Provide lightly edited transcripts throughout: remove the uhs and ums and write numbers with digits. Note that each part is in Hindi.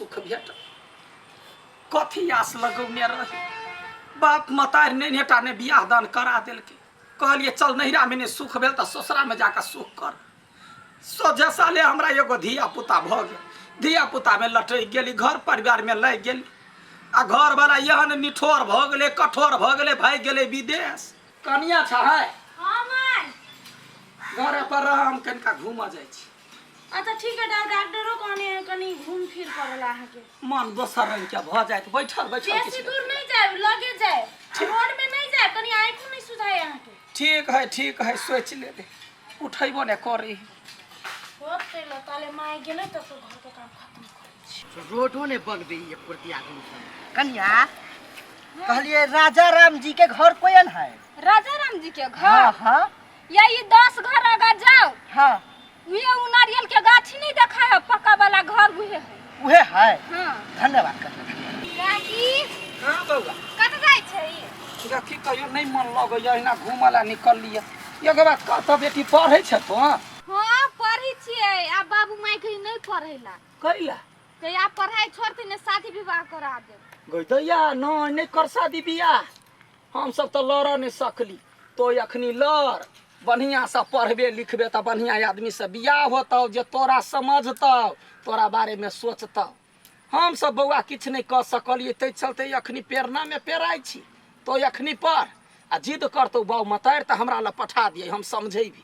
सुख भेट कथी आस लगौने रही बाप मतार नहीं नेटा ने बियाह दान करा देलकै कहलिए चल नैहरा में नहीं सुख भेल तो ससुरा में जाकर सुख कर सोझे साले हमरा एगो धिया पुता भ गेल धिया पुता में लटक गेली घर परिवार में लग गेली आ घर वाला एहन निठोर भ गेले कठोर भ गेले भाग गेले विदेश कनिया छ है हां माय घर पर रह हम कनका घूम जाय छी अच्छा ठीक है डॉक्टरो कहने कनी घूम फिर करला है के मन दोसर रंग के भ जाय बैठल बैठल बेसी दूर नहीं जाए लगे जाए रोड में नहीं जाए कनी आंखों नहीं सुझाए यहां के ठीक है सोच ले दे उठैबो ने करी होते ल ताले माय गेले त तो घर के काम खत्म कर रोडो ने बनबे ये पूर्ति आदमी सब कन्या कहलिए राजा राम जी के घर कोयन है राजा राम जी के घर हां हां यही 10 घर आगे जाओ हां वे नारियल के गाछी नहीं देखा है पक्का वाला घर उहे है हां धन्यवाद कन्या काकी हां बौआ कत जाय छै देखी कहियो नहीं मन लगैया एना घूमला निकल लिया एगो बात कत बेटी पढ़ै छ तो हां पढ़ी छियै आ बाबू माई कहि नहीं पढ़ैला कैला कहि आप पढ़ाई छोड़ती ने शादी विवाह करा दे गइदैया नहीं कर शादी बियाह हम सब तो लड़ नहीं सकली तो अखनी लड़ बढ़िया से पढ़बे लिखबे तो बढ़िया आदमी से बियाह होतौ जे तोरा समझतौ तोरा बारे में सोचतौ हम सब बौआ किछ नहीं कह सकलिए ते चलते अखनी पेरना में पेराई छी तो अखनी पर आ जिद करतौ बाऊ मतार तो हमरा ला पठा दिए हम समझेबी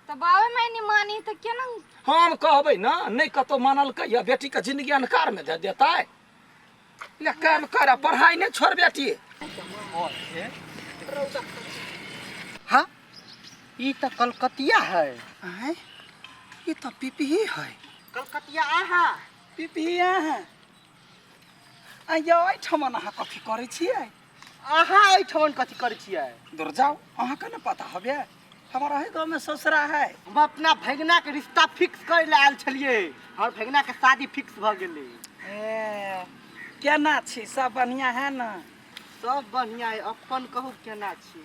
तो बाबे माई नहीं मानी तो केना हम कहबै ना नहीं कतो मानल कहिया बेटी के जिंदगी अनकार में दे देतै ले काम कर पढ़ाई नहीं छोड़ बेटी हां ई त कलकतिया है हैं ये तो पीपी है कलकतिया आहा पिपिया है आय ठमन अहाँ कथी करै छियै आहा ई ठमन कथी करै छियै दूर जाओ अहाँ के न पता हबे हमारा है गांव में ससुरा है हम अपना भगना के रिश्ता फिक्स करे ले आल छलिए हमर भगना के शादी फिक्स भ गेलै ए केना छी सब बढ़िया है न सब बढ़िया है अपन कहू केना छी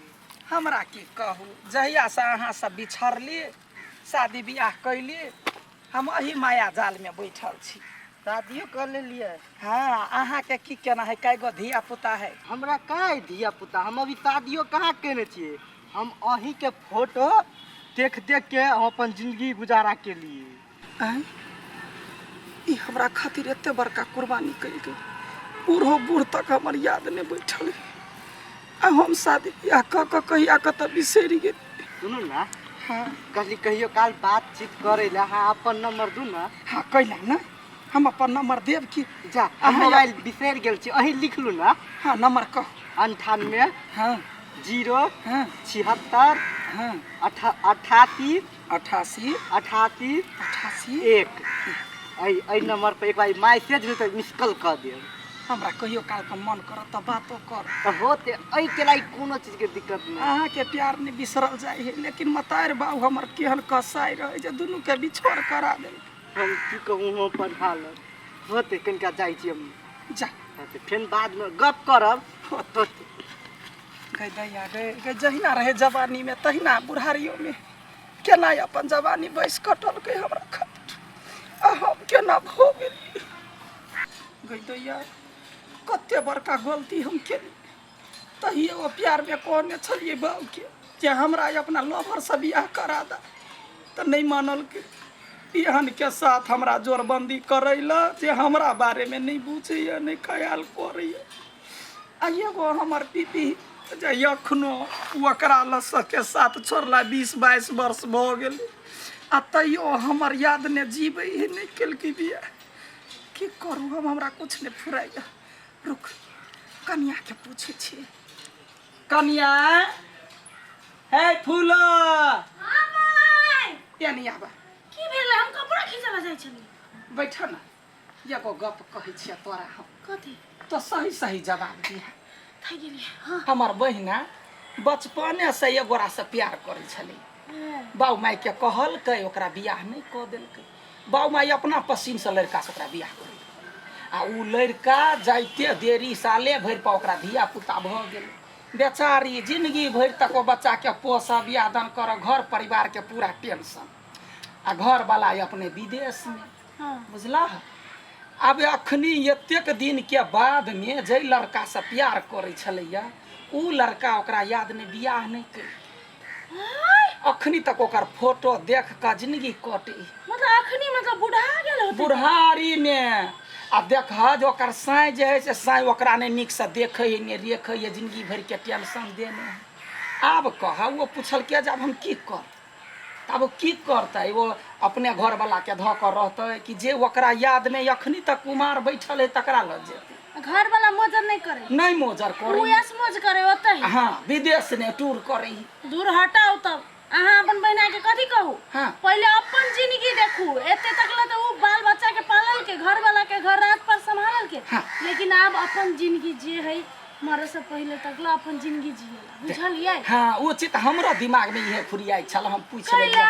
हमरा की कहू जहिया से अहाँ सब बिछड़ली शादी बियाह कैली हम अही माया जाल में बैठल छी शादियो कर लेलिए हाँ अहाँ के की केना है कैगो धिया पुता है हमरा काय धिया पुता हम अभी शादियो कहाँ केने छिए हम अही के फोटो देख देख के हम अपन जिंदगी गुजारा के लिए हैं ई हमरा खातिर एते बड़का कुर्बानी कइल गई बूढ़ो बूढ़ तक हमर याद नहीं बैठल आ हम शादी बियाह क कहिया क त बिसरि गेल सुनू ना हाँ कहली कहियो काल बातचीत करे ला हाँ अपन नंबर दू ना हाँ कैला ना हम अपन नंबर देव की जा मोबाइल बिसर गेल छी अही लिख लू ना हाँ नंबर कह 98 हाँ 0 हाँ 76 हाँ 88 88 88 88 1 आई नंबर पे एक बार मैसेज तो मिस कॉल कर दे हमरा कहियो काल का मन करत त बातो कर तो होते आई के लाई कोनो चीज के दिक्कत नहीं अहाँ के प्यार नहीं बिसरल जाय है लेकिन मतार बाबू हमर केहन कसाई रहे जे दुनू के बिछोड़ करा दे हम की कहूँ हम पढ़ा ल होते कनका जाई छी हम जा होते फिर बाद में गप करब होते गई दैया गई जहिना रहे जवानी में तहिना बुढ़ारियों में केना अपन जवानी बैस कटल के हमरा खातिर आ हम केना भो गेली गई दैया कते बड़का गलती हम केली तहिए वो प्यार में कहने छलिए बाबू के जे हमरा अपना लवर से बियाह करा दा तो नहीं मानल के बिहान के साथ हमरा जोरबंदी करैला जे हमरा बारे में नहीं बुझैया नहीं ख्याल करैया आ एगो हमर पीपी जे अखनो ओकरा लस के साथ छोड़ला 20-22 वर्ष भ गेलै आ तैयो हमर याद ने जीबै ही नहीं केलकै बियाह की करू हम हमरा कुछ नहीं फुराइया रुक कन्या के पूछे छी कन्या हे फूल हां माय यानी आबा की भेल हम कपड़ा खींचला जाय छली बैठ ना एगो गप कहै छियै तोरा हम कथी तो सही सही जवाब दिया थै गेली हां हमर बहिना बचपने से एगोरा से प्यार करै छली बाऊ माई के कहलकै ओकरा बियाह नहीं क देलकै बाऊ माई अपना पसीन से लड़का से ओकरा बियाह कर आ उ लड़का जाइते देरी साले भरि पर ओकरा धिया पुता भ गेल बेचारी जिंदगी भरि तक वो बच्चा के पोसा बियाह दान कर घर परिवार के पूरा टेंशन आ घर वाला अपने विदेश में हां बुझला अब अखनी एतेक दिन के बाद में जे लड़का से प्यार करे छलैया उ लड़का ओकरा याद नहीं बियाह नहीं कर अखनी तक ओकर फोटो देख के जिंदगी कटे मतलब अखनी मतलब बुढ़ा गेल होते बुढ़ारी में आ देख जो ओकर साँइ जे है से साँइ ओकरा नहीं नीक से देखे है नहीं रेखे है जिंदगी भर के टेंशन देने आब कह वो पूछल के जब हम की कर तब वो की करते वो अपने घर वाला के धऽ कर रहते कि जे ओकरा याद में अखनी तक कुमार बैठल है तकरा लग जेतै घर वाला मोजर नहीं करे नहीं मोजर करे उयस मोज करे होते ही हाँ विदेश ने टूर करे दूर हटाओ तब अहाँ अपन बहना के कथी कहू हाँ पहले अपन जिंदगी देखू एते तकला तो उ बाल बच्चा के पालल के घर वाला के घर रात पर संभालल के हाँ। लेकिन अब अपन जिंदगी जे है मरे से पहले तकला अपन जिंदगी जियला बुझलियै हाँ वो चीज हमरो दिमाग में इहे फुरियाई छल हम पूछ कैला लेलियै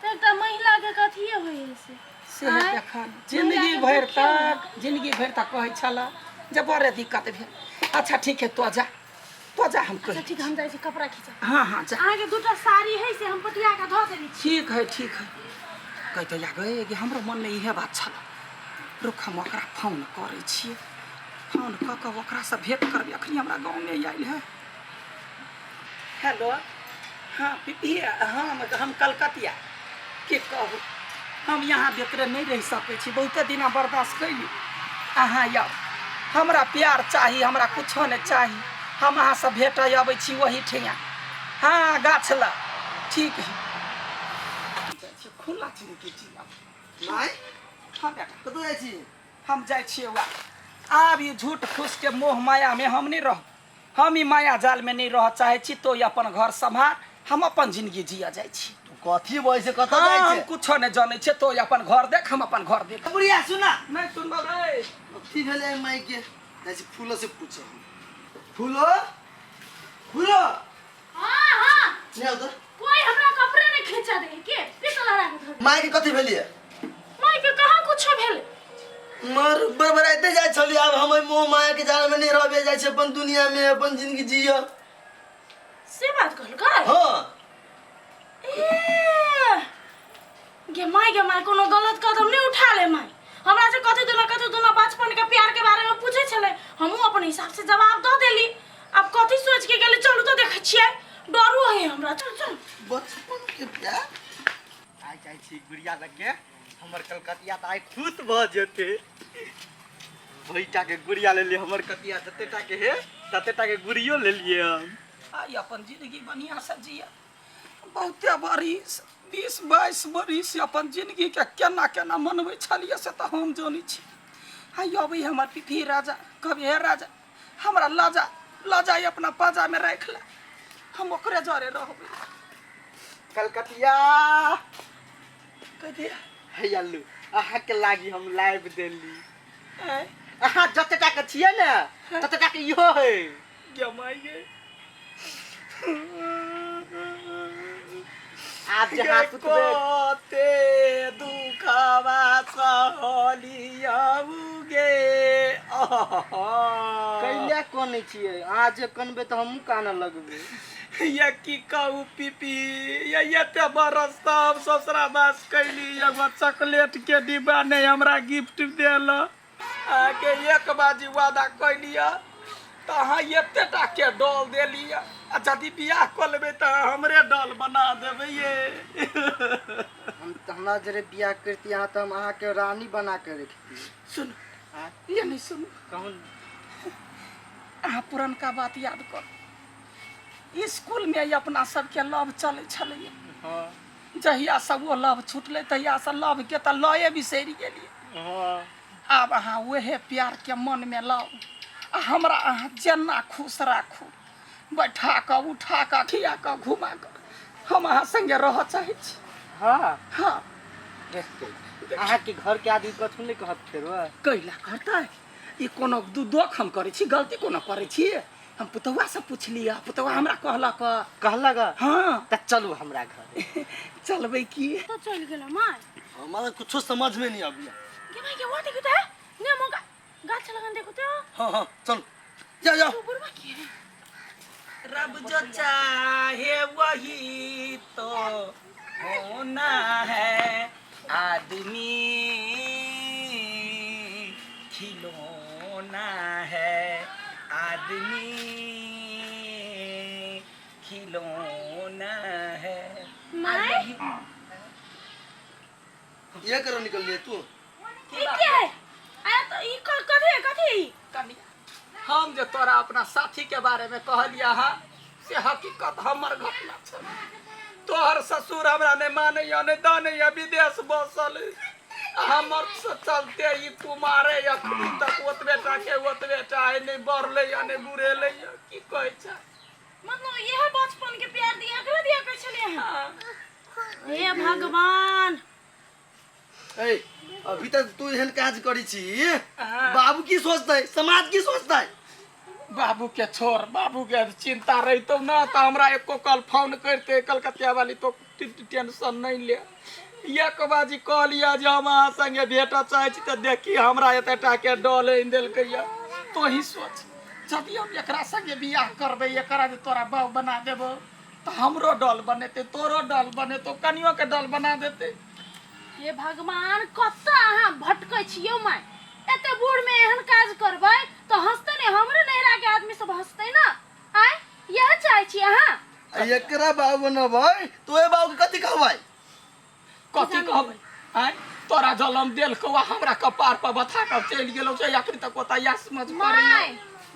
तो एकटा महिला के कथिए होय से से देखल जिंदगी भर तक कहै छल जब बड़े दिक्कत भेल अच्छा ठीक है तो जा हम अच्छा कह ठीक है, हम जाय छी कपड़ा खींचा हाँ हाँ जा अहाँ के दूटा साड़ी है से हम पटिया के धऽ देली छी ठीक है कहते गए कि हमरो मन में इहे बात छल रुक हम ओकरा फोन करे छियै फोन कऽ के ओकरा से भेंट करबै अखनी हमरा गाँव में आयल है हेलो हाँ पिपी हम कलकतिया के कहू हम यहाँ बेतरे नहीं रह सकै छी बहुते दिना बर्दाश्त कैली अहाँ आउ हमरा प्यार चाही हमरा कुछो नहीं चाही हम अहाँ से भेट अबै छी वही ठिया हाँ गाछ ला ठीक है खुला जिंदगी जिया माय हाँ बेटा कतौ जाइ छी हम जाइ छियै वा आब ये झूठ फूस के मोह माया में हम नहीं रह हम ई माया जाल में नहीं रह चाहे छी तो ये अपन घर संभाल हम अपन जिंदगी जिया जाइ छी कथी बोलै छै कतौ हाँ, जाइ हम छै कुछो नहीं जाने छे तो ये अपन घर देख हम अपन घर देख बुढ़िया सुना नहीं सुनबो रे कथी भेलै माय के जाइ छी फूलो से पूछे फूलो फूलो हां हां नहीं आउ तो कोई हमरा कपड़े नहीं खींचा दे के पिसल हरा के धऽ माय के कथी भेलिए माय के कहाँ कुछो भेल मर बरबराइते जाइ छली आब हम मोह माया के जाल में नहीं रहबे जाइ छै अपन दुनिया में अपन जिंदगी जियो से बात कहल का हां गे माय कोनो गलत कदम नहीं उठा ले माय हमरा से कथी दोना बचपन के प्यार के बारे में पूछे छले हमहू अपन हिसाब से जवाब दे देली अब कथी सोच के गेले चलू तो देखे छियै डरो है हमरा चल बचपन के प्यार आइ जाइ छी गुड़िया लगे हमर कलकतिया त आइ खुश भ जेते भईटा के गुड़िया ले हमर कतिया ततेटा के हे ततेटा के गुड़ियो ले लिए हम आई अपन जिंदगी बढ़िया से जिया बहुते बरिस 20-22 बरिस अपन जिंदगी के केना मनबै छलिए से तो हम जानी छी आई अबै हमर पिपी राजा कभी हे राजा हमरा लाजा अपना पाजा में राख ले हम ओकरे जरे रहबै कलकतिया कथी हे अल्लू अहाँ के लागी हम लाइव देली ए अहाँ जतेटा के छियै ने ततेटा के इहो है जमाइए आज जहाँ पुतबे कोते दुखवा सहलियाउगे कैले कोन छियै आज कनबे त हमहू कान लगबे ये की कहू पीपी ये ते बरस सब ससुरा बास कैली एगो चॉकलेट के डिब्बा नहीं हमरा गिफ्ट देल आके एक बाजी वादा कैलिया तो अहाँ एतेटा के डॉल देलिया आ यदि बियाह कऽ लेबै तऽ हमरे डॉल बना देबै ये हम त हमरा जरे बियाह करती अहाँ त हम अहाँ के रानी बना के रखती सुन ये नहीं सुन कहूँ अहाँ पुरनका बात याद कर स्कूल में ये अपना सबके लव चले छलै हाँ जहिया से वो लव छूटले तहिया से लव के तऽ लये बिसरि गेलिए हाँ आब अहाँ वहे प्यार के मन में लाओ आ हमरा अहाँ जेना खुश राखू बैठा कऽ उठा कऽ खिया कऽ घुमा कऽ हम अहाँ संगे रह चाहै छी हाँ हाँ अहाँ के घर के आदमी कथू नहीं कहत फेर कैला करतै ई कोनो दुख हम करै छी गलती कोनो करै छी हम पुतौआ से पुछलिए पुतौआ हमरा कहलक हाँ त चलू हमरा घर चलबै की तो चल गेल माय हमारा कुछो समझ में नहीं आबिया के भाई के वो देखो तो ने मगा गाछ लगन देखो तो हाँ हाँ चल जाओ तू बुरबा की रब जो चाहे वही तो होना है आदमी खिलौना है आदमी खिलौना है। माय ये करो निकल लिए तू। ई क्या है? आया तो ई कथी कनिया हम जो तोरा अपना साथी के बारे में कहलिया हा से हकीकत हमर घटना छ। तोहर ससुर हमरा ने माने या ने दाने या विदेश बसल हमर से चलते ई कुमारे अखनी तक ओत बेटा के ओत बेटा है नहीं बढ़ले या नहीं बुढ़ेले या की कहै छ। मतलब यह बचपन के प्यार दिया के चले हैं। हे भगवान ए अभी तक तू एहन काज करी छी बाबू की सोचता है समाज की सोचता है। बाबू के छोड़ बाबू के चिंता रही तो ना तो हमरा एको कल फोन करते कलकतिया वाली तो टेंशन नहीं ले। एक बाजी कहलिया जे हम अहाँ संगे भेटा चाहे छी तो देखी हमरा एतटा के डल इन देलकै या तो ही सोच जदि हम एकरा संगे बियाह करबै एकरा जे तोरा बाऊ बना देबो तो हमरो डल बनेते तोरो डल बनेतो कनियो के डल बना देते। हे भगवान कत्ता अहाँ भटकै छियौ माय एते बूढ़ में एहन काज करबै तो हंसते ने हमरे नहरा के आदमी सब हंसते ना। आय यह चाहे छी अहाँ एकरा बाबू बनबै तो ए बाबू के कथि कहबै कथी कहबै आय तोरा जलम देल कौआ हमरा कपार पर बथा कर चल गेलौ से आखिर तक ओता या समझ पड़ै माय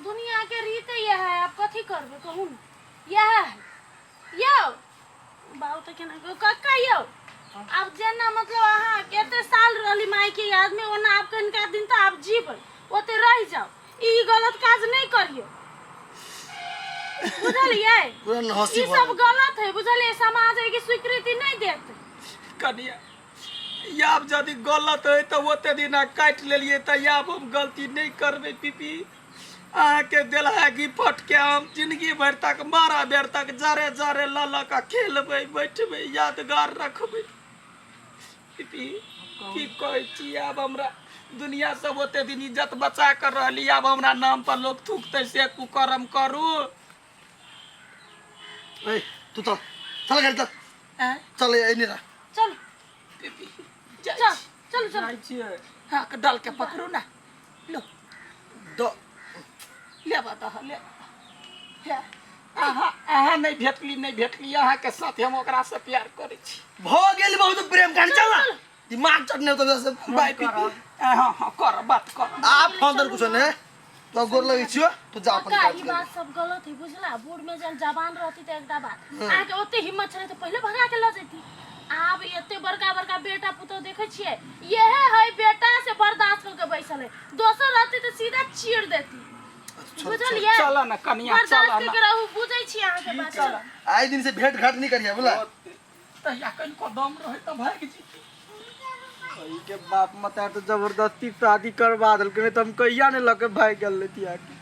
दुनिया के रीत यह है आप कथी करबै कहू यह है यो बाऊ तो केना कक्का यो अब जेना मतलब अहाँ केते साल रहली माई के याद में ओना आप कनका दिन तो आप जीबै ओते रह जाओ ई गलत काज नहीं करियो बुझलिए। पूरा हंसी ई सब गलत है बुझलिए समाज है की स्वीकृति नहीं देते। कनिया याब यदि गलत है तो ओते दिन काट लेलिए तो याब हम गलती नहीं करबे पीपी अहाँ के देलहा की फट के हम जिंदगी भर तक मारा बेर तक जरे जरे ल का खेलबै बैठबै यादगार रखबै पीपी की कहै छी। आब हमरा दुनिया सब ओते दिन इज्जत बचा कर रहली अब हमरा नाम पर लोग थूकते से कुकर्म करू। ए तू चल चल गाड़ी चल चल ए निरा चल पीपी चल चल चल छिए हाँ के डाल के पकड़ू ना लो दो ले बता ले अहाँ नहीं भेटली अहाँ के साथ हम ओकरा से प्यार करै छी भ गेल बहुत प्रेम कान चल ना दिमाग चटने तो वैसे बाय पीपी हाँ हाँ कर बात कर आप फोन कुछ ने तो गोर लगे छियो तो जा अपन का काज ई कर। बात सब गलत है बुझला बूढ़ में जब जवान रहती तो एकटा बात आके ओते हिम्मत छले तो पहले भगा के ल जैती। आब एते बड़का बड़का बेटा पुतो देखे छिए यह है बेटा से बर्दाश्त करके बैसल है दोसर रहती तो सीधा चीड़ देती बुझलिए। चला ना कनिया चला बर्दाश्त ना करके रहू बुझै छी अहाँ के बात चल आए दिन से भेंट घाट नहीं करिया बोला तहिया कनिको दम रहे तो भाग जी भाई के बाप मता तो जबरदस्ती शादी करवा देलकै नहीं तो हम कहिया ने लके भाग गेल लेती आके।